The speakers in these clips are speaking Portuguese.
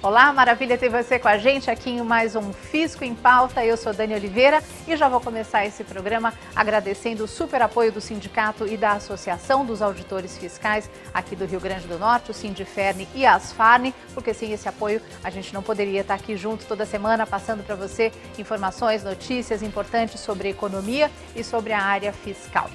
Olá, maravilha ter você com a gente aqui em mais um Fisco em Pauta. Eu sou Dani Oliveira e já vou começar esse programa agradecendo o super apoio do Sindicato e da Associação dos Auditores Fiscais aqui do Rio Grande do Norte, o Sindiferne e a Asfarne, porque sem esse apoio a gente não poderia estar aqui junto toda semana passando para você informações, notícias importantes sobre economia e sobre a área fiscal.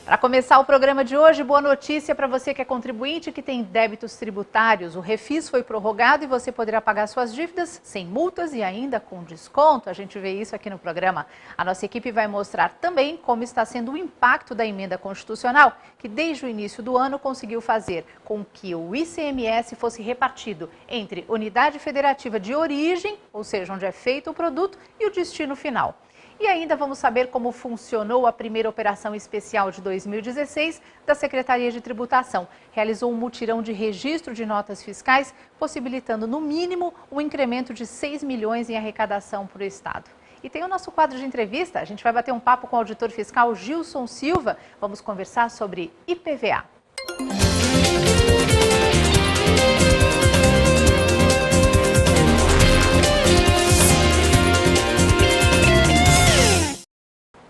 Para começar o programa de hoje, boa notícia para você que é contribuinte e que tem débitos tributários. O Refis foi prorrogado e você poderá pagar suas dívidas sem multas e ainda com desconto. A gente vê isso aqui no programa. A nossa equipe vai mostrar também como está sendo o impacto da emenda constitucional, que desde o início do ano conseguiu fazer com que o ICMS fosse repartido entre unidade federativa de origem, ou seja, onde é feito o produto, e o destino final. E ainda vamos saber como funcionou a primeira operação especial de 2016 da Secretaria de Tributação. Realizou um mutirão de registro de notas fiscais, possibilitando, no mínimo, um incremento de 6 milhões em arrecadação para o Estado. E tem o nosso quadro de entrevista. A gente vai bater um papo com o auditor fiscal Gilson Silva. Vamos conversar sobre IPVA.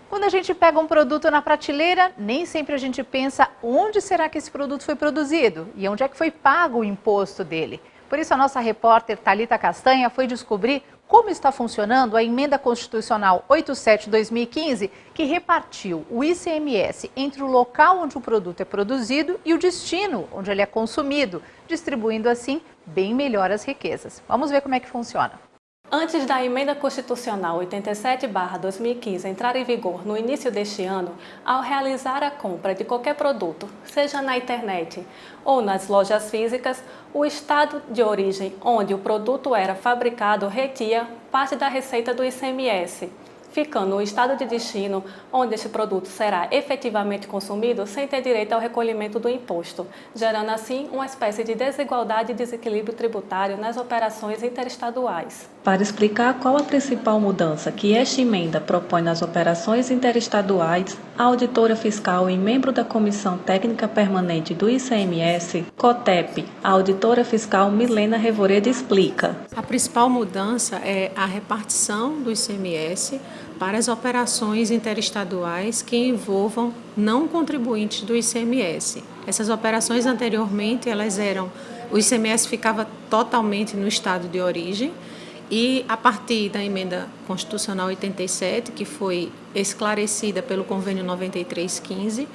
Quando a gente pega um produto na prateleira, nem sempre a gente pensa onde será que esse produto foi produzido e onde é que foi pago o imposto dele. Por isso a nossa repórter Thalita Castanha foi descobrir como está funcionando a Emenda Constitucional 87/2015, que repartiu o ICMS entre o local onde o produto é produzido e o destino onde ele é consumido, distribuindo assim bem melhor as riquezas. Vamos ver como é que funciona. Antes da Emenda Constitucional 87/2015 entrar em vigor no início deste ano, ao realizar a compra de qualquer produto, seja na internet ou nas lojas físicas, o estado de origem onde o produto era fabricado retia parte da receita do ICMS, ficando o estado de destino onde este produto será efetivamente consumido sem ter direito ao recolhimento do imposto, gerando assim uma espécie de desigualdade e desequilíbrio tributário nas operações interestaduais. Para explicar qual a principal mudança que esta emenda propõe nas operações interestaduais, a auditora fiscal e membro da Comissão Técnica Permanente do ICMS, COTEP, a auditora fiscal Milena Revoredo explica. A principal mudança é a repartição do ICMS para as operações interestaduais que envolvam não contribuintes do ICMS. Essas operações anteriormente, o ICMS ficava totalmente no estado de origem e a partir da Emenda Constitucional 87, que foi esclarecida pelo Convênio 9315,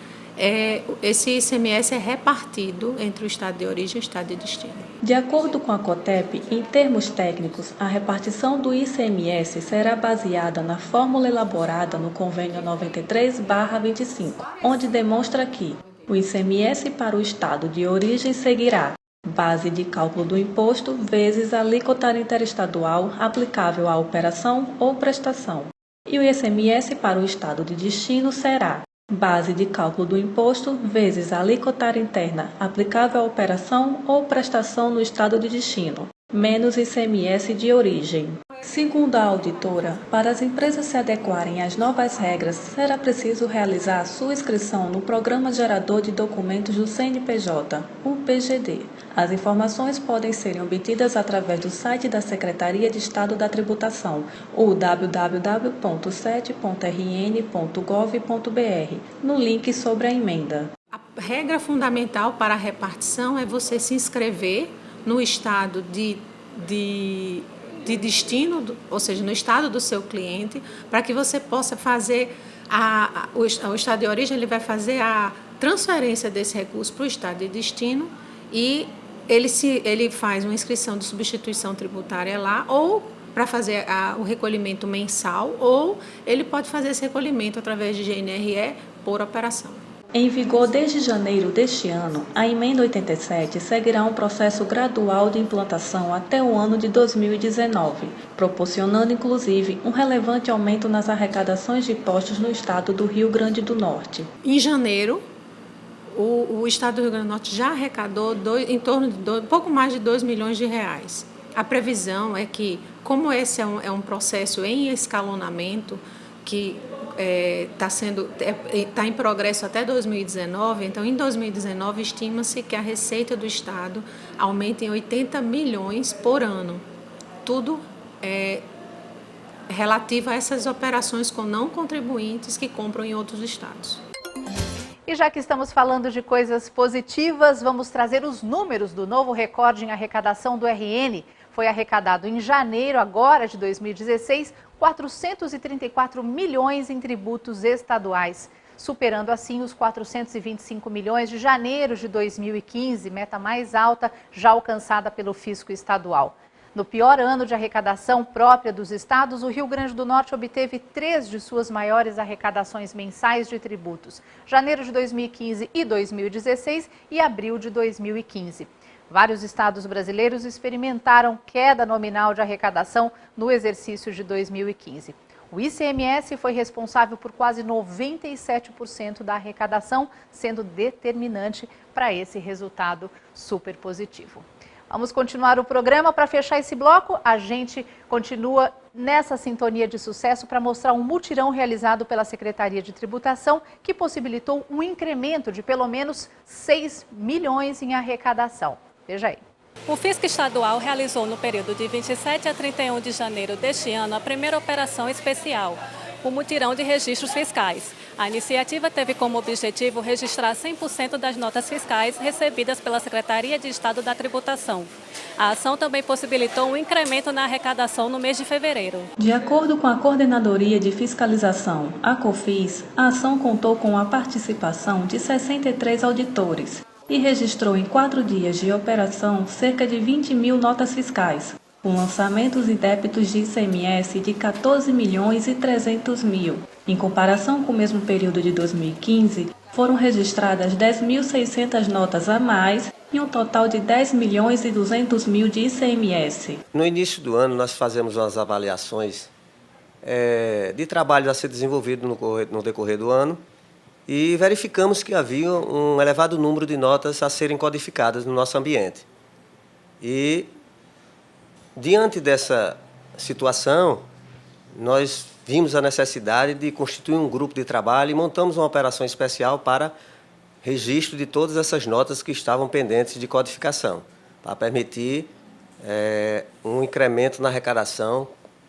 esse ICMS é repartido entre o estado de origem e o estado de destino. De acordo com a COTEP, em termos técnicos, a repartição do ICMS será baseada na fórmula elaborada no Convênio 93/25, onde demonstra que o ICMS para o estado de origem seguirá base de cálculo do imposto vezes a alíquota interestadual aplicável à operação ou prestação. E o ICMS para o estado de destino será base de cálculo do imposto vezes a alíquota interna aplicável à operação ou prestação no estado de destino, menos ICMS de origem. Segundo a auditora, para as empresas se adequarem às novas regras, será preciso realizar a sua inscrição no Programa Gerador de Documentos do CNPJ, o PGD. As informações podem ser obtidas através do site da Secretaria de Estado da Tributação, o www.set.rn.gov.br, no link sobre a emenda. A regra fundamental para a repartição é você se inscrever no estado de destino, ou seja, no estado do seu cliente, para que você possa fazer o estado de origem, ele vai fazer a transferência desse recurso para o estado de destino e ele faz uma inscrição de substituição tributária lá, ou para fazer o recolhimento mensal, ou ele pode fazer esse recolhimento através de GNRE por operação. Em vigor desde janeiro deste ano, a Emenda 87 seguirá um processo gradual de implantação até o ano de 2019, proporcionando inclusive um relevante aumento nas arrecadações de impostos no estado do Rio Grande do Norte. Em janeiro, o estado do Rio Grande do Norte já arrecadou em torno de pouco mais de 2 milhões de reais. A previsão é que, como esse é um processo em escalonamento, que está em progresso até 2019, então em 2019 estima-se que a receita do Estado aumente em 80 milhões por ano. Tudo relativo a essas operações com não contribuintes que compram em outros estados. E já que estamos falando de coisas positivas, vamos trazer os números do novo recorde em arrecadação do RN. Foi arrecadado em janeiro agora de 2016, 434 milhões em tributos estaduais, superando assim os 425 milhões de janeiro de 2015, meta mais alta já alcançada pelo fisco estadual. No pior ano de arrecadação própria dos estados, o Rio Grande do Norte obteve 3 de suas maiores arrecadações mensais de tributos, janeiro de 2015 e 2016 e abril de 2015. Vários estados brasileiros experimentaram queda nominal de arrecadação no exercício de 2015. O ICMS foi responsável por quase 97% da arrecadação, sendo determinante para esse resultado super positivo. Vamos continuar o programa. Para fechar esse bloco, a gente continua nessa sintonia de sucesso para mostrar um mutirão realizado pela Secretaria de Tributação que possibilitou um incremento de pelo menos 6 milhões em arrecadação. Veja aí. O Fisco Estadual realizou no período de 27 a 31 de janeiro deste ano a primeira operação especial, o mutirão de registros fiscais. A iniciativa teve como objetivo registrar 100% das notas fiscais recebidas pela Secretaria de Estado da Tributação. A ação também possibilitou um incremento na arrecadação no mês de fevereiro. De acordo com a Coordenadoria de Fiscalização, a COFIS, a ação contou com a participação de 63 auditores e registrou em 4 dias de operação cerca de 20 mil notas fiscais, com lançamentos e débitos de ICMS de 14 milhões e 300 mil. Em comparação com o mesmo período de 2015, foram registradas 10.600 notas a mais e um total de 10 milhões e 200 mil de ICMS. No início do ano, nós fazemos umas avaliações de trabalho a ser desenvolvido no decorrer do ano e verificamos que havia um elevado número de notas a serem codificadas no nosso ambiente. E diante dessa situação, nós vimos a necessidade de constituir um grupo de trabalho e montamos uma operação especial para registro de todas essas notas que estavam pendentes de codificação, para permitir um incremento na arrecadação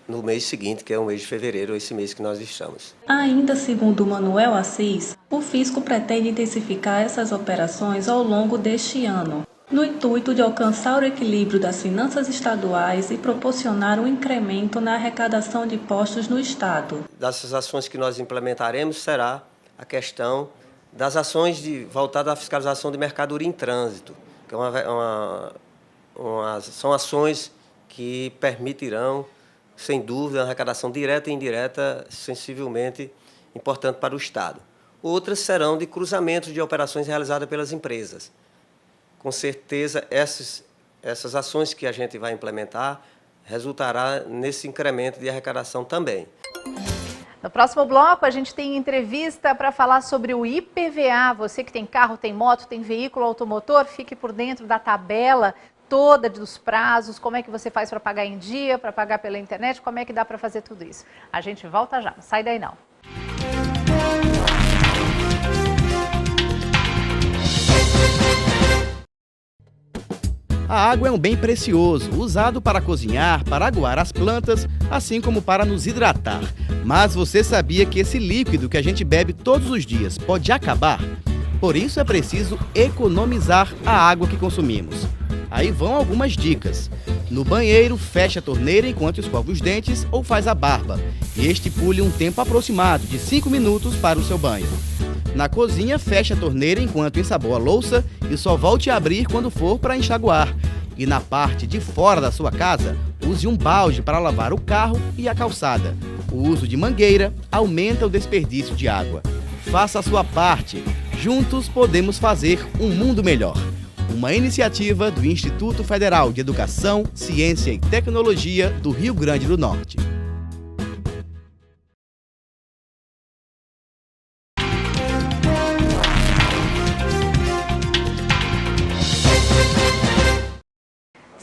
no mês seguinte, que é o mês de fevereiro, esse mês que nós estamos. Ainda segundo Manuel Assis, o fisco pretende intensificar essas operações ao longo deste ano, no intuito de alcançar o equilíbrio das finanças estaduais e proporcionar um incremento na arrecadação de impostos no Estado. Das ações que nós implementaremos será a questão das ações voltadas à fiscalização de mercadoria em trânsito, que são ações que permitirão, sem dúvida, a arrecadação direta e indireta sensivelmente importante para o Estado. Outras serão de cruzamentos de operações realizadas pelas empresas. Com certeza, essas ações que a gente vai implementar resultará nesse incremento de arrecadação também. No próximo bloco, a gente tem entrevista para falar sobre o IPVA. Você que tem carro, tem moto, tem veículo automotor, fique por dentro da tabela toda dos prazos, como é que você faz para pagar em dia, para pagar pela internet, como é que dá para fazer tudo isso. A gente volta já, não sai daí não. A água é um bem precioso, usado para cozinhar, para aguar as plantas, assim como para nos hidratar. Mas você sabia que esse líquido que a gente bebe todos os dias pode acabar? Por isso é preciso economizar a água que consumimos. Aí vão algumas dicas. No banheiro, feche a torneira enquanto escova os dentes ou faz a barba. E estipule um tempo aproximado de 5 minutos para o seu banho. Na cozinha, feche a torneira enquanto ensaboa a louça e só volte a abrir quando for para enxaguar. E na parte de fora da sua casa, use um balde para lavar o carro e a calçada. O uso de mangueira aumenta o desperdício de água. Faça a sua parte. Juntos podemos fazer um mundo melhor. Uma iniciativa do Instituto Federal de Educação, Ciência e Tecnologia do Rio Grande do Norte.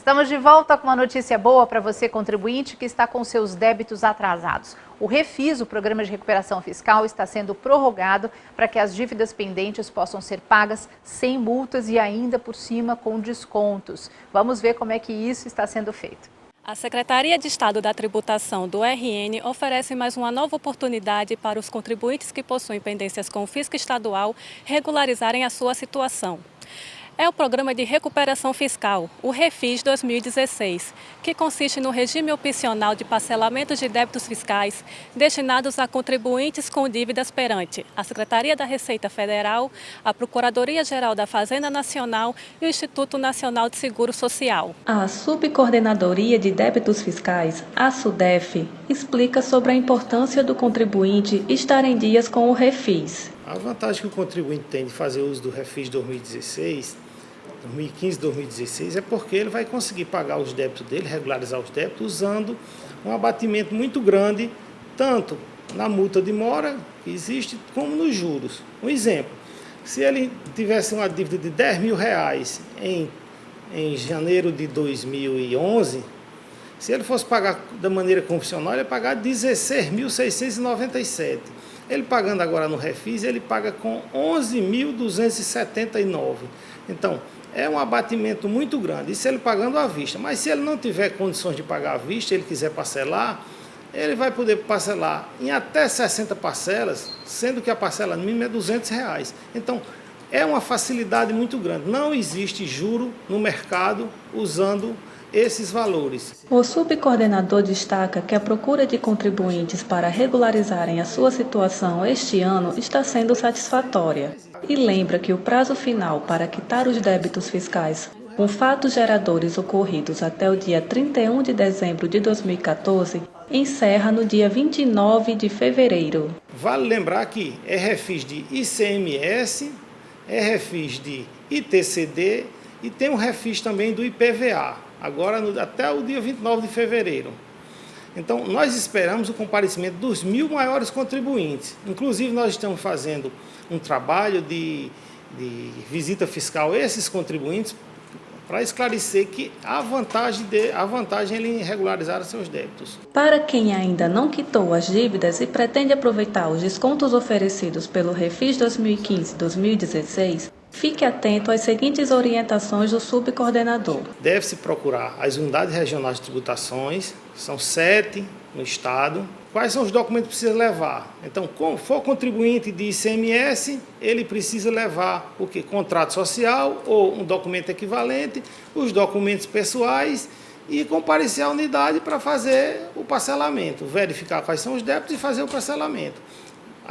Estamos de volta com uma notícia boa para você, contribuinte, que está com seus débitos atrasados. O Refis, o Programa de Recuperação Fiscal, está sendo prorrogado para que as dívidas pendentes possam ser pagas sem multas e ainda por cima com descontos. Vamos ver como é que isso está sendo feito. A Secretaria de Estado da Tributação do RN oferece mais uma nova oportunidade para os contribuintes que possuem pendências com o fisco estadual regularizarem a sua situação. É o Programa de Recuperação Fiscal, o Refis 2016, que consiste no regime opcional de parcelamento de débitos fiscais destinados a contribuintes com dívidas perante a Secretaria da Receita Federal, a Procuradoria-Geral da Fazenda Nacional e o Instituto Nacional de Seguro Social. A Subcoordenadoria de Débitos Fiscais, a SUDEF, explica sobre a importância do contribuinte estar em dias com o Refis. A vantagem que o contribuinte tem de fazer uso do Refis 2015-2016 é porque ele vai conseguir pagar os débitos dele, regularizar os débitos, usando um abatimento muito grande, tanto na multa de mora que existe, como nos juros. Um exemplo, se ele tivesse uma dívida de R$10 mil em janeiro de 2011, se ele fosse pagar da maneira convencional, ele ia pagar R$16.697. Ele pagando agora no Refis, ele paga com R$11.279. Então, é um abatimento muito grande, isso ele pagando à vista. Mas se ele não tiver condições de pagar à vista, ele quiser parcelar, ele vai poder parcelar em até 60 parcelas, sendo que a parcela mínima é R$200. Então, é uma facilidade muito grande. Não existe juro no mercado usando esses valores. O subcoordenador destaca que a procura de contribuintes para regularizarem a sua situação este ano está sendo satisfatória e lembra que o prazo final para quitar os débitos fiscais com fatos geradores ocorridos até o dia 31 de dezembro de 2014 encerra no dia 29 de fevereiro. Vale lembrar que é Refis de ICMS, é Refis de ITCD e tem um Refis também do IPVA. Agora até o dia 29 de fevereiro. Então, nós esperamos o comparecimento dos 1.000 maiores contribuintes. Inclusive, nós estamos fazendo um trabalho de visita fiscal a esses contribuintes para esclarecer que a vantagem é ele regularizar os seus débitos. Para quem ainda não quitou as dívidas e pretende aproveitar os descontos oferecidos pelo Refis 2015-2016, fique atento às seguintes orientações do subcoordenador. Deve-se procurar as unidades regionais de tributações, são 7 no estado. Quais são os documentos que precisa levar? Então, como for contribuinte de ICMS, ele precisa levar o quê? Contrato social ou um documento equivalente, os documentos pessoais e comparecer à unidade para fazer o parcelamento, verificar quais são os débitos e fazer o parcelamento.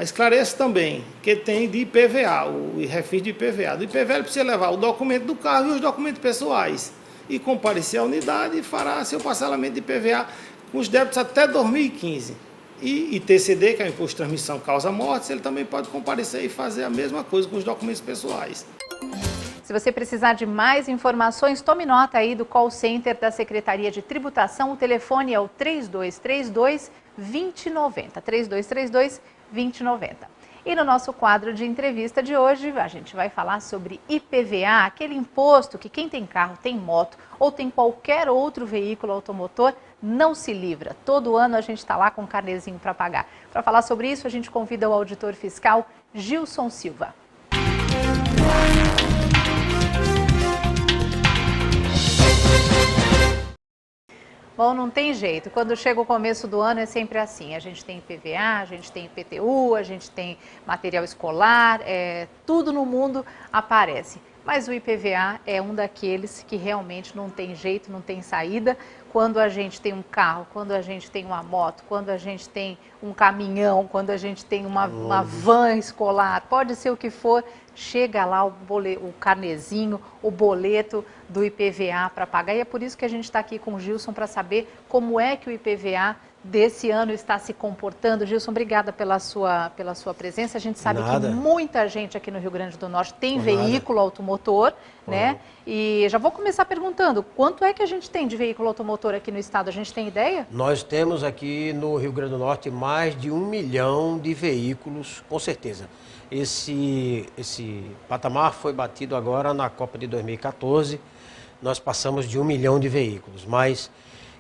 Esclareço também que tem de IPVA, o Refis de IPVA. Do IPVA ele precisa levar o documento do carro e os documentos pessoais e comparecer à unidade e fará seu parcelamento de IPVA com os débitos até 2015. E ITCD, que é o Imposto de Transmissão Causa Mortes, ele também pode comparecer e fazer a mesma coisa com os documentos pessoais. Se você precisar de mais informações, tome nota aí do call center da Secretaria de Tributação. O telefone é o 3232-2090, 3232-2090. E no nosso quadro de entrevista de hoje, a gente vai falar sobre IPVA, aquele imposto que quem tem carro, tem moto ou tem qualquer outro veículo automotor não se livra. Todo ano a gente está lá com um carnezinho para pagar. Para falar sobre isso, a gente convida o auditor fiscal Gilson Silva. Bom, não tem jeito. Quando chega o começo do ano é sempre assim. A gente tem IPVA, a gente tem IPTU, a gente tem material escolar, tudo no mundo aparece. Mas o IPVA é um daqueles que realmente não tem jeito, não tem saída. Quando a gente tem um carro, quando a gente tem uma moto, quando a gente tem um caminhão, quando a gente tem uma van escolar, pode ser o que for, chega lá o carnezinho, o boleto do IPVA para pagar. E é por isso que a gente está aqui com o Gilson para saber como é que o IPVA desse ano está se comportando. Gilson, obrigada pela sua presença. A gente sabe que muita gente aqui no Rio Grande do Norte tem veículo automotor, né? E já vou começar perguntando, quanto é que a gente tem de veículo automotor aqui no estado? A gente tem ideia? Nós temos aqui no Rio Grande do Norte mais de 1 milhão de veículos, com certeza. Esse patamar foi batido agora na Copa de 2014, nós passamos de 1 milhão de veículos, mas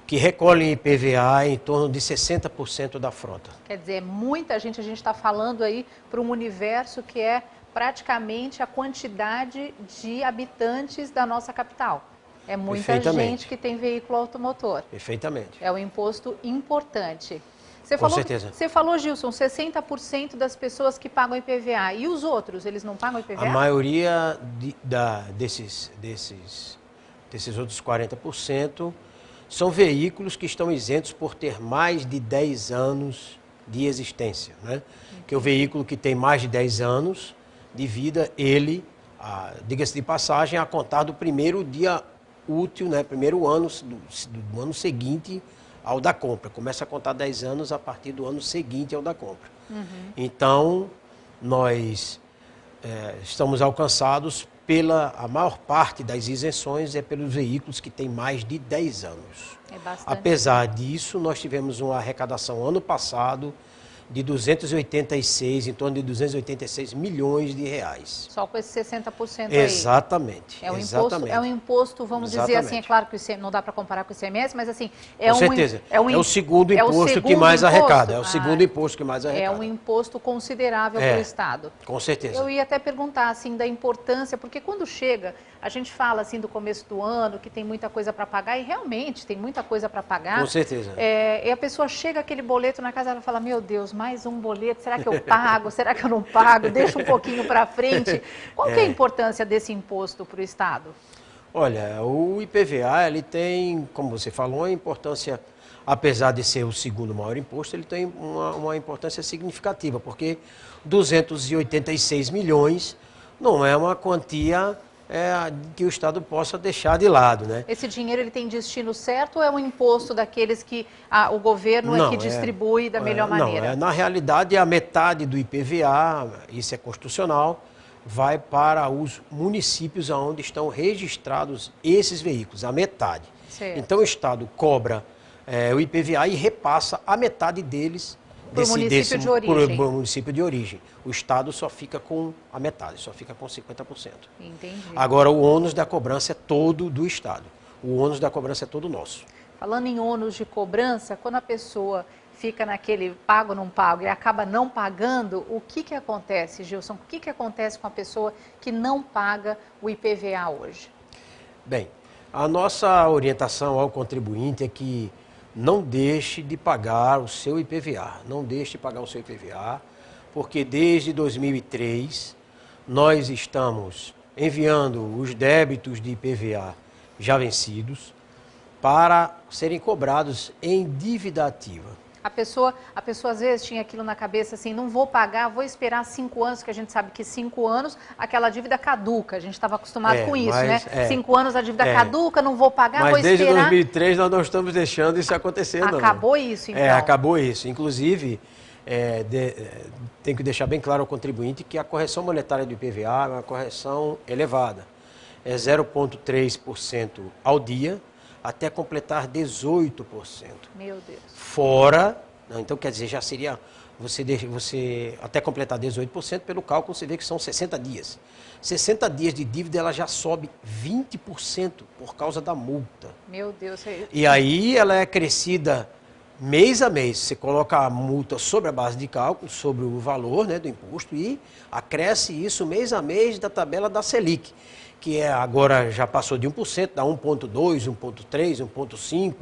que recolhem IPVA em torno de 60% da frota. Quer dizer, muita gente, a gente está falando aí para um universo que é praticamente a quantidade de habitantes da nossa capital. É muita gente que tem veículo automotor. Perfeitamente. É um imposto importante. Com certeza. Você falou, Gilson, 60% das pessoas que pagam IPVA. E os outros, eles não pagam IPVA? A maioria desses outros 40% são veículos que estão isentos por ter mais de 10 anos de existência, né? Que o veículo que tem mais de 10 anos de vida, ele, diga-se de passagem, a contar do primeiro dia útil, né? Primeiro ano do ano seguinte ao da compra. Começa a contar 10 anos a partir do ano seguinte ao da compra. Então, nós estamos alcançados a maior parte das isenções é pelos veículos que têm mais de 10 anos. É bastante. Apesar disso, nós tivemos uma arrecadação ano passado de 286, em torno de 286 milhões de reais. Só com esse 60% aí. Exatamente. É um imposto, vamos dizer assim, é claro que não dá para comparar com o ICMS, mas assim... Com certeza. É o segundo imposto que mais arrecada. É o segundo imposto que mais arrecada. É um imposto considerável para o Estado. Com certeza. Eu ia até perguntar, assim, da importância, porque quando chega, a gente fala, assim, do começo do ano, que tem muita coisa para pagar, e realmente tem muita coisa para pagar. Com certeza. E a pessoa chega aquele boleto na casa, ela fala, meu Deus, mais um boleto, será que eu pago? Será que eu não pago? Deixa um pouquinho para frente. Qual que é a importância desse imposto para o Estado? Olha, o IPVA, ele tem, como você falou, uma importância, apesar de ser o segundo maior imposto, ele tem uma importância significativa, porque 286 milhões não é uma quantia que o Estado possa deixar de lado, né? Esse dinheiro ele tem destino certo ou é um imposto daqueles que o governo é que distribui da melhor maneira? Na realidade, a metade do IPVA, isso é constitucional, vai para os municípios onde estão registrados esses veículos, a metade. Certo. Então o Estado cobra o IPVA e repassa a metade deles Por município de origem. O Estado só fica com a metade, só fica com 50%. Entendi. Agora, o ônus da cobrança é todo do Estado. O ônus da cobrança é todo nosso. Falando em ônus de cobrança, quando a pessoa fica naquele pago ou não pago e acaba não pagando, o que acontece, Gilson? O que acontece com a pessoa que não paga o IPVA hoje? Bem, a nossa orientação ao contribuinte é que não deixe de pagar o seu IPVA, não deixe de pagar o seu IPVA, porque desde 2003 nós estamos enviando os débitos de IPVA já vencidos para serem cobrados em dívida ativa. A pessoa às vezes tinha aquilo na cabeça assim, não vou pagar, vou esperar 5 anos, que a gente sabe que 5 anos aquela dívida caduca, a gente estava acostumado com isso, né? 5 anos a dívida caduca, não vou pagar, mas vou esperar. Mas desde 2003 nós não estamos deixando isso acontecer, não. Acabou isso, então? Acabou isso. Inclusive, tem que deixar bem claro ao contribuinte que a correção monetária do IPVA é uma correção elevada. É 0,3% ao dia, até completar 18%. Meu Deus. Fora, então quer dizer, já seria, você até completar 18%, pelo cálculo você vê que são 60 dias. 60 dias de dívida, ela já sobe 20% por causa da multa. Meu Deus. E aí ela é crescida mês a mês. Você coloca a multa sobre a base de cálculo, sobre o valor, né, do imposto, e acresce isso mês a mês da tabela da Selic, que agora já passou de 1%, dá 1,2%, 1,3%, 1,5%.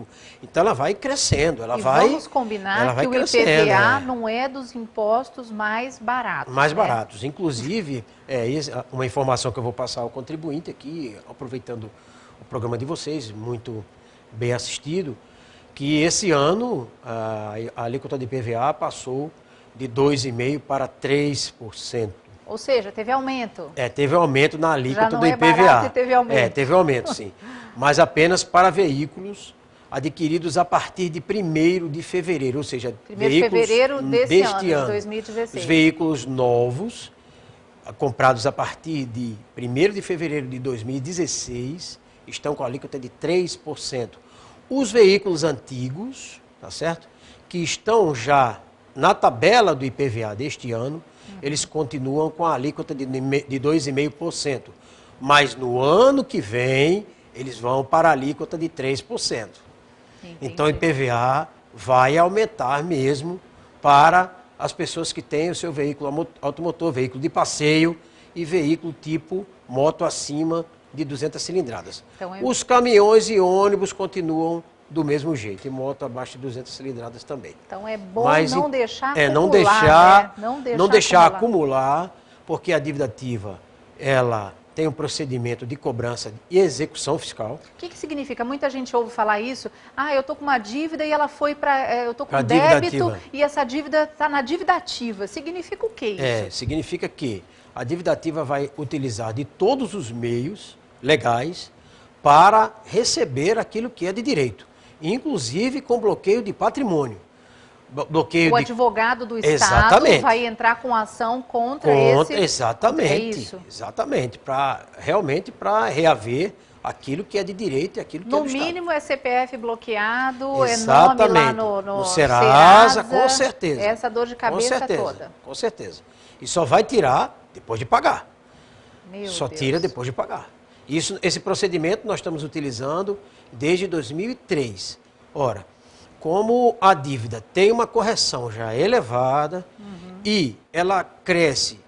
Então ela vai crescendo, vamos combinar que o IPVA não é dos impostos mais baratos. Mais baratos. Inclusive, uma informação que eu vou passar ao contribuinte aqui, aproveitando o programa de vocês, muito bem assistido, que esse ano a alíquota de IPVA passou de 2,5% para 3%. Ou seja, teve aumento. Teve aumento na alíquota do IPVA. Barato e teve aumento. Teve aumento, sim. Mas apenas para veículos adquiridos a partir de 1º de fevereiro, ou seja, 1º de fevereiro deste ano, 2016. Os veículos novos, comprados a partir de 1º de fevereiro de 2016, estão com a alíquota de 3%. Os veículos antigos, tá certo? Que estão já na tabela do IPVA deste ano, eles continuam com a alíquota de 2,5%. Mas no ano que vem, eles vão para a alíquota de 3%. Entendi. Então, o IPVA vai aumentar mesmo para as pessoas que têm o seu veículo automotor, veículo de passeio e veículo tipo moto acima de 200 cilindradas. Então, Os caminhões e ônibus continuam do mesmo jeito, e moto abaixo de 200 cilindradas também. Então é bom Mas, não deixar acumular, não deixar acumular, porque a dívida ativa, ela tem um procedimento de cobrança e execução fiscal. O que significa? Muita gente ouve falar isso. Ah, eu estou com uma dívida e ela foi para... eu estou com débito e essa dívida está na dívida ativa. Significa o que isso? Significa que a dívida ativa vai utilizar de todos os meios legais para receber aquilo que é de direito, inclusive com bloqueio de patrimônio. O advogado do Estado vai entrar com ação contra esse... Exatamente, é isso. Exatamente, realmente para reaver aquilo que é de direito e aquilo que é do Estado. No mínimo é CPF bloqueado, exatamente. É nome lá no Serasa, com certeza. Essa dor de cabeça toda. Com certeza. E só vai tirar depois de pagar. Meu Deus. Tira depois de pagar. Esse procedimento nós estamos utilizando desde 2003. Ora, como a dívida tem uma correção já elevada e ela cresce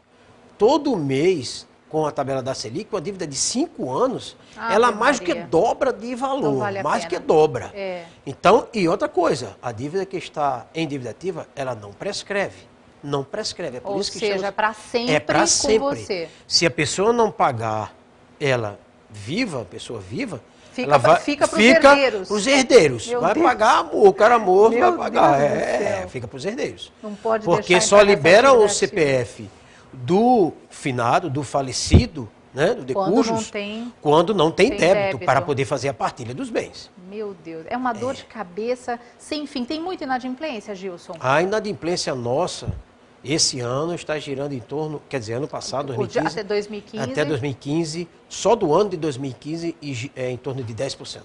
todo mês com a tabela da Selic, com a dívida de 5 anos, ela mais do que dobra de valor, vale mais do pena. que dobra. É. Então, e outra coisa, a dívida que está em dívida ativa, ela não prescreve. Não prescreve. É por Ou isso que seja, é para sempre, pra com sempre. você. Se a pessoa não pagar, ela viva, a pessoa viva, Fica, ela vai, fica para os herdeiros. Para os herdeiros. Meu Vai Deus. pagar, o cara morto Meu vai pagar. Deus do céu. Fica para os herdeiros. Não pode Porque deixar só entrar nessa libera o dívida ativa. CPF do finado, do falecido, né, do decujus, quando não tem débito para poder fazer a partilha dos bens. Meu Deus, é uma dor de cabeça sem fim. Tem muita inadimplência, Gilson? A inadimplência nossa, esse ano, está girando em torno, quer dizer, ano passado, 2015, até 2015. Até 2015, só do ano de 2015, em torno de 10%.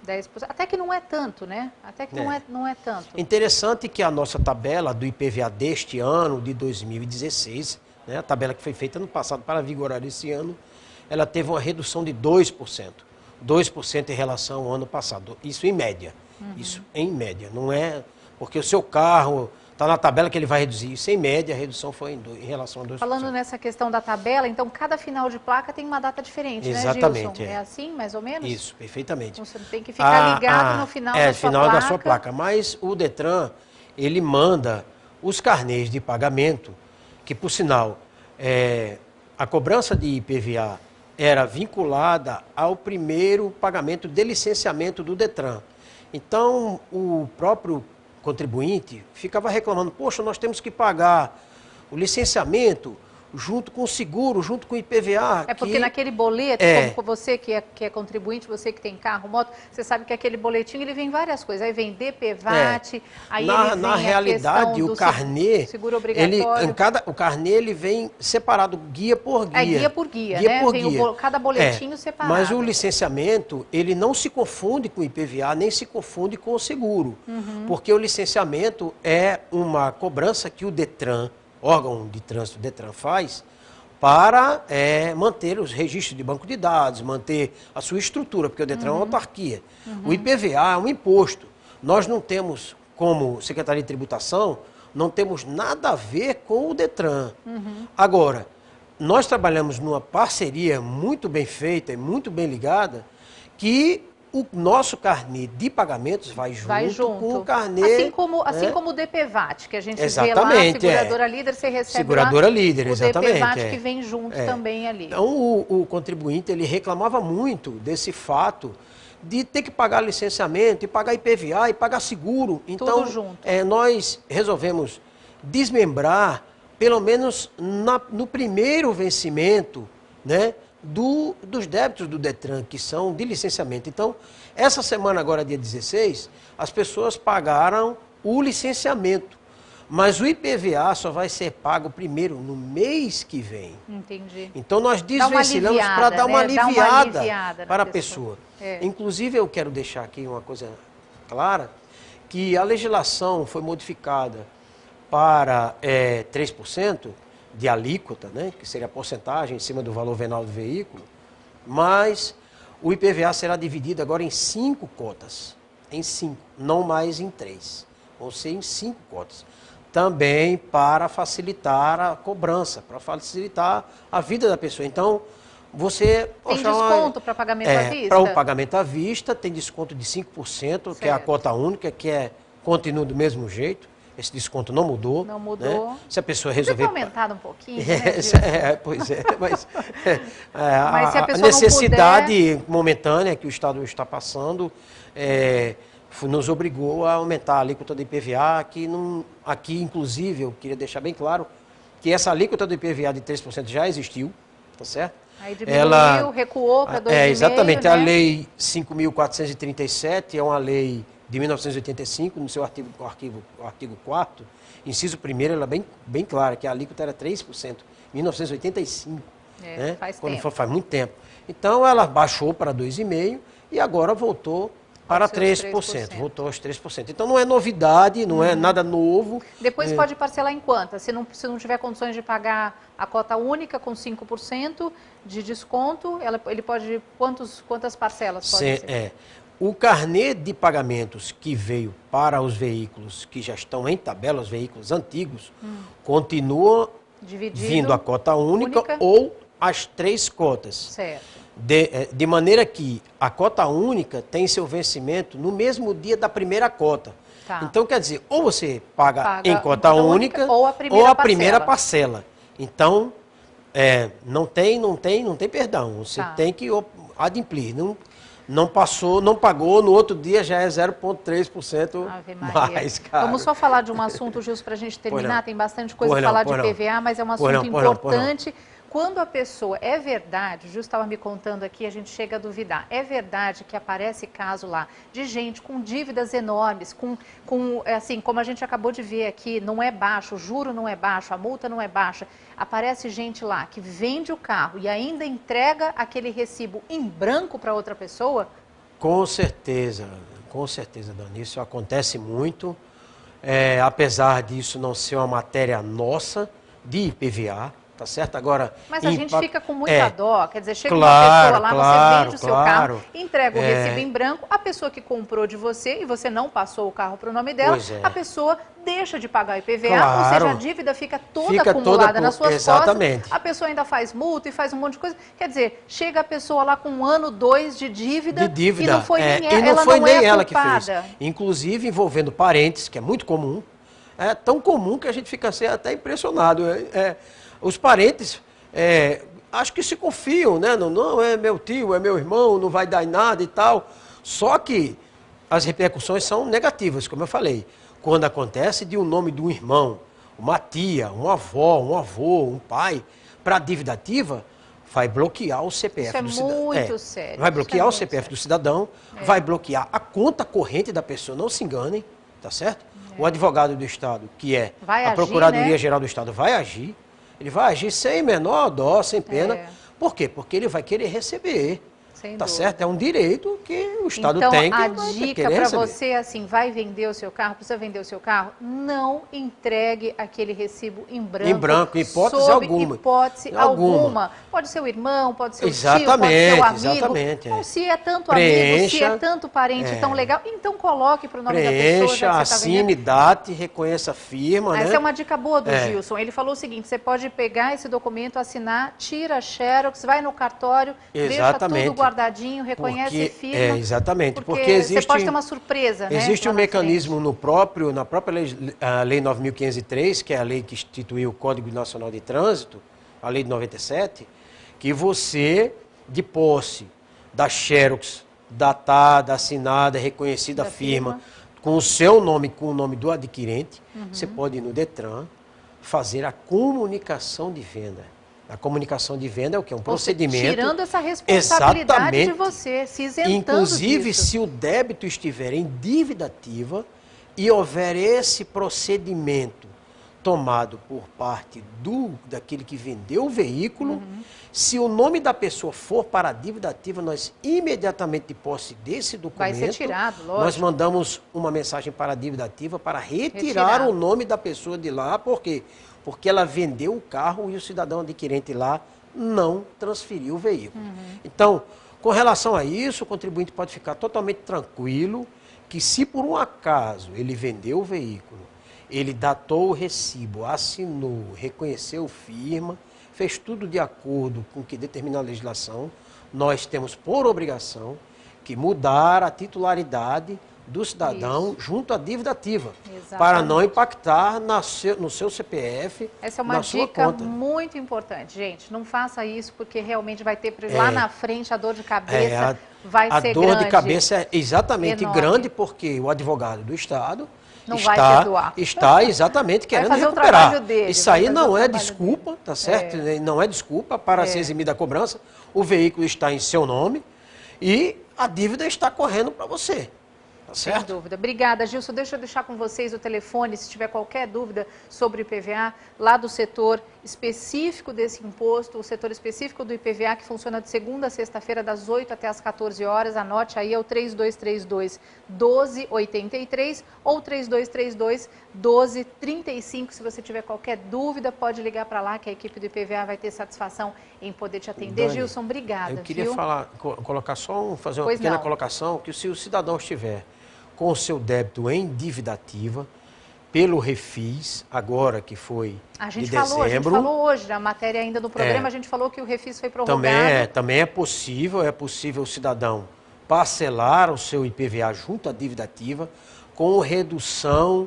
10%. Até que não é tanto, né? Até que não é tanto. Interessante que a nossa tabela do IPVA deste ano, de 2016, né, a tabela que foi feita ano passado para vigorar esse ano, ela teve uma redução de 2%. 2% em relação ao ano passado. Isso em média. Isso em média. Não é porque o seu carro está na tabela que ele vai reduzir. Isso em média, a redução foi em relação a 2%. Falando nessa questão da tabela, então cada final de placa tem uma data diferente, exatamente, né, Gilson? É assim, mais ou menos? Isso, perfeitamente. Então você tem que ficar ligado no final da sua placa. da sua placa. Mas o Detran, ele manda os carnês de pagamento, que por sinal, a cobrança de IPVA era vinculada ao primeiro pagamento de licenciamento do Detran. Então, o próprio contribuinte ficava reclamando, poxa, nós temos que pagar o licenciamento junto com o seguro, junto com o IPVA. É porque naquele boleto, como você que é contribuinte, você que tem carro, moto, você sabe que aquele boletinho ele vem várias coisas. Aí vem DPVAT, aí ele vem na realidade, o carnê, seguro obrigatório. O carnê ele vem separado, guia por guia. Guia por guia, né? Por vem guia. Cada boletinho separado. Mas o licenciamento, ele não se confunde com o IPVA, nem se confunde com o seguro. Porque o licenciamento é uma cobrança que o Detran, órgão de trânsito Detran, faz para manter os registros de banco de dados, manter a sua estrutura, porque o Detran é uma autarquia. O IPVA é um imposto. Nós não temos, como Secretaria de Tributação, não temos nada a ver com o Detran. Agora, nós trabalhamos numa parceria muito bem feita e muito bem ligada, que o nosso carnê de pagamentos vai junto com o carnê... Assim como o DPVAT, que a gente exatamente, vê lá, seguradora líder, você recebe seguradora lá líder, exatamente, o DPVAT que vem junto também ali. Então, o contribuinte, ele reclamava muito desse fato de ter que pagar licenciamento, e pagar IPVA, e pagar seguro. Então, tudo junto. Nós resolvemos desmembrar, pelo menos no primeiro vencimento, né, dos débitos do Detran, que são de licenciamento. Então, essa semana agora, dia 16, as pessoas pagaram o licenciamento, mas o IPVA só vai ser pago primeiro no mês que vem. Entendi. Então, nós desvencilhamos para dar uma aliviada para a pessoa. Inclusive, eu quero deixar aqui uma coisa clara, que a legislação foi modificada para 3%, de alíquota, né, que seria a porcentagem em cima do valor venal do veículo, mas o IPVA será dividido agora em 5 cotas. Em 5, não mais em 3. Vão ser em 5 cotas. Também para facilitar a cobrança, para facilitar a vida da pessoa. Então, você... Tem desconto para pagamento à vista? Para o pagamento à vista, tem desconto de 5%, certo. Que é a cota única, que continua do mesmo jeito. Esse desconto não mudou. Não mudou. Né? Se a pessoa resolver... Tem aumentado um pouquinho, né, pois é, mas, mas se a a pessoa necessidade não puder... momentânea que o Estado está passando nos obrigou a aumentar a alíquota do IPVA, aqui, inclusive, eu queria deixar bem claro que essa alíquota do IPVA de 3% já existiu, tá certo? Aí diminuiu, recuou para 2,5%, exatamente, né? A Lei 5.437 é uma lei de 1985, no seu artigo 4º, inciso 1º, ela é bem clara, que a alíquota era 3%, 1985, né? Faz muito tempo. Então, ela baixou para 2,5% e agora voltou para 3%. Voltou aos 3%. Então, não é novidade, não é nada novo. Depois pode parcelar em quantas? Se não tiver condições de pagar a cota única com 5% de desconto, ele pode... Quantas parcelas pode ser? O carnê de pagamentos que veio para os veículos que já estão em tabela, os veículos antigos, continua vindo a cota única ou as 3 cotas. Certo. De maneira que a cota única tem seu vencimento no mesmo dia da primeira cota. Tá. Então, quer dizer, ou você paga em cota única ou a primeira parcela. Então, não tem perdão. Você tem que adimplir. Não pagou, no outro dia já é 0,3% mais, cara. Vamos só falar de um assunto, Gilson, para a gente terminar. Tem bastante coisa para falar de IPVA, mas é um assunto importante. Quando a pessoa, é verdade, o Gilson estava me contando aqui, a gente chega a duvidar, é verdade que aparece caso lá de gente com dívidas enormes, assim, como a gente acabou de ver aqui, não é baixo, o juro não é baixo, a multa não é baixa, aparece gente lá que vende o carro e ainda entrega aquele recibo em branco para outra pessoa? Com certeza, Dani, isso acontece muito, apesar disso não ser uma matéria nossa de IPVA, tá certo? Agora, mas a gente fica com muita dó, quer dizer, chega uma pessoa lá, você vende o seu carro, entrega o recibo em branco, a pessoa que comprou de você e você não passou o carro para o nome dela, a pessoa deixa de pagar o IPVA, ou seja, a dívida fica toda acumulada nas suas costas, a pessoa ainda faz multa e faz um monte de coisa, quer dizer, chega a pessoa lá com 1 ano, 2 de dívida, e não foi nem ela que fez, inclusive envolvendo parentes, que é muito comum, é tão comum que a gente fica até impressionado, os parentes, acho que se confiam, né? Não, é meu tio, é meu irmão, não vai dar em nada e tal. Só que as repercussões são negativas, como eu falei. Quando acontece de um nome de um irmão, uma tia, uma avó, um avô, um pai, para a dívida ativa, vai bloquear o CPF do cidadão. Isso é muito sério. Vai bloquear o CPF do cidadão, vai bloquear a conta corrente da pessoa, não se enganem, tá certo? O advogado do Estado, que é a Procuradoria-Geral do Estado, vai agir. Ele vai agir sem menor dó, sem pena. Por quê? Porque ele vai querer receber. Tá certo? É um direito que o Estado tem que a dica para você é assim, vai vender o seu carro, precisa vender o seu carro, não entregue aquele recibo em branco. Em branco, hipótese alguma. Hipótese alguma. Pode ser o irmão, pode ser o tio, pode ser o amigo. Exatamente. Então, se é tanto amigo, se é tanto parente tão legal, então coloque para o nome da pessoa. Preencha, assine, date, reconheça a firma. Essa é uma dica boa do Gilson. Ele falou o seguinte, você pode pegar esse documento, assinar, tira a xerox, vai no cartório, deixa tudo guardadinho, reconhece e firma. Exatamente. Porque existe, você pode ter uma surpresa, existe um mecanismo na própria lei 9.503, que é a lei que instituiu o Código Nacional de Trânsito, a lei de 97, que você, de posse da xerox, datada, assinada, reconhecida a firma, com o seu nome, com o nome do adquirente, você pode ir no Detran fazer a comunicação de venda. A comunicação de venda é o quê? Um procedimento... Tirando essa responsabilidade de você, se isentando inclusive, disso. se o débito estiver em dívida ativa e houver esse procedimento tomado por parte daquele que vendeu o veículo, se o nome da pessoa for para a dívida ativa, nós imediatamente, de posse desse documento, vai ser tirado, lógico. Nós mandamos uma mensagem para a dívida ativa para retirar o nome da pessoa de lá, por quê? Porque ela vendeu o carro e o cidadão adquirente lá não transferiu o veículo. Então, Com relação a isso, o contribuinte pode ficar totalmente tranquilo que se por um acaso ele vendeu o veículo, ele datou o recibo, assinou, reconheceu firma, fez tudo de acordo com o que determina a legislação, nós temos por obrigação que mudar a titularidade do cidadão junto à dívida ativa, para não impactar no seu CPF, essa é uma na sua dica conta. muito importante, gente. Não faça isso porque realmente vai ter lá na frente a dor de cabeça vai ser grande. A dor de cabeça é exatamente enorme. Grande porque o advogado do Estado não vai perdoar. está exatamente querendo fazer recuperar. O trabalho dele, isso aí não é dele. desculpa, tá certo? Não é desculpa para se eximir da cobrança. O veículo está em seu nome e a dívida está correndo para você. Tá certo? Sem dúvida. Obrigada, Gilson. Deixa eu deixar com vocês o telefone, se tiver qualquer dúvida sobre IPVA, lá do setor específico desse imposto, o setor específico do IPVA, que funciona de segunda a sexta-feira, das 8 até as 14 horas. Anote aí, é o 3232-1283 ou 3232-1235. Se você tiver qualquer dúvida, pode ligar para lá, que a equipe do IPVA vai ter satisfação em poder te atender. Dani, Gilson, obrigada. Eu queria colocar fazer uma pequena colocação, que se o cidadão estiver com o seu débito em dívida ativa, pelo refis, agora que foi de dezembro. A gente falou hoje, na matéria ainda no programa, a gente falou que o refis foi prorrogado. Também é possível o cidadão parcelar o seu IPVA junto à dívida ativa com redução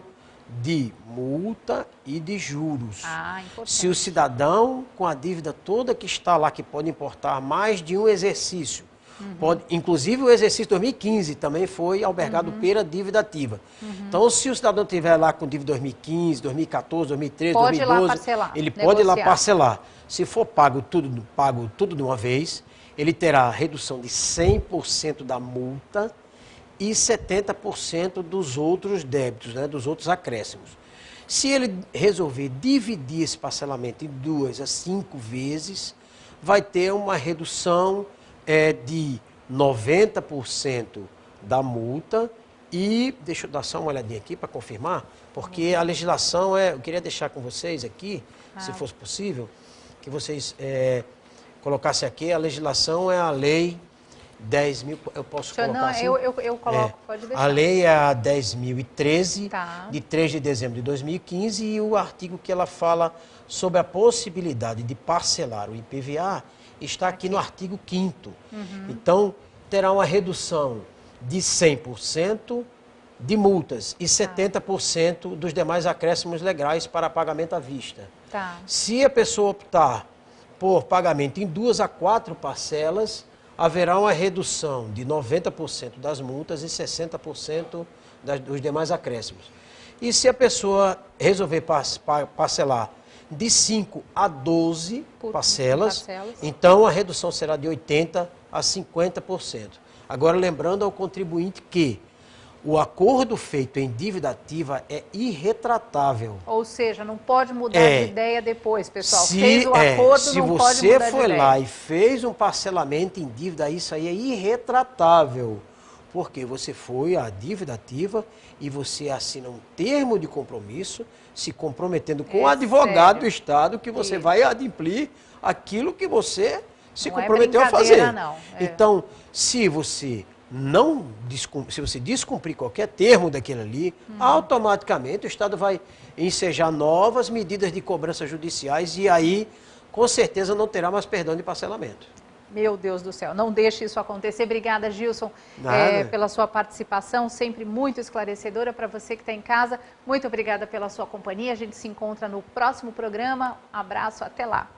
de multa e de juros. Importante. Se o cidadão, com a dívida toda que está lá, que pode importar mais de um exercício, inclusive o exercício 2015 também foi albergado pela dívida ativa. Então, se o cidadão estiver lá com dívida 2015, 2014, 2013, pode 2012, ir lá parcelar, ele pode ir lá parcelar. Se for pago tudo de uma vez, ele terá redução de 100% da multa e 70% dos outros débitos, né, dos outros acréscimos. Se ele resolver dividir esse parcelamento em 2 a 5 vezes, vai ter uma redução de 90% da multa e, deixa eu dar só uma olhadinha aqui para confirmar, porque a legislação eu queria deixar com vocês aqui, se fosse possível, que vocês colocassem aqui, a legislação é a lei 10.000, eu posso colocar assim? Eu coloco, pode deixar. A lei é a 10.013, de 3 de dezembro de 2015, e o artigo que ela fala sobre a possibilidade de parcelar o IPVA está aqui no artigo 5º. Então, terá uma redução de 100% de multas e 70% dos demais acréscimos legais para pagamento à vista. Se a pessoa optar por pagamento em 2 a 4 parcelas, haverá uma redução de 90% das multas e 60% dos demais acréscimos. E se a pessoa resolver parcelar de 5 a 12 parcelas, então a redução será de 80% a 50%. Agora, lembrando ao contribuinte que o acordo feito em dívida ativa é irretratável. Ou seja, não pode mudar de ideia depois, pessoal. Fez o acordo, não pode mudar de ideia. Se você foi lá e fez um parcelamento em dívida, isso aí é irretratável. Porque você foi à dívida ativa e você assina um termo de compromisso, se comprometendo com o advogado do Estado que você vai adimplir aquilo que você se comprometeu a fazer. Então, se você descumprir qualquer termo daquele ali, automaticamente o Estado vai ensejar novas medidas de cobrança judiciais e aí, com certeza, não terá mais perdão de parcelamento. Meu Deus do céu, não deixe isso acontecer. Obrigada, Gilson, pela sua participação, sempre muito esclarecedora. Para você que está em casa, muito obrigada pela sua companhia. A gente se encontra no próximo programa. Abraço, até lá.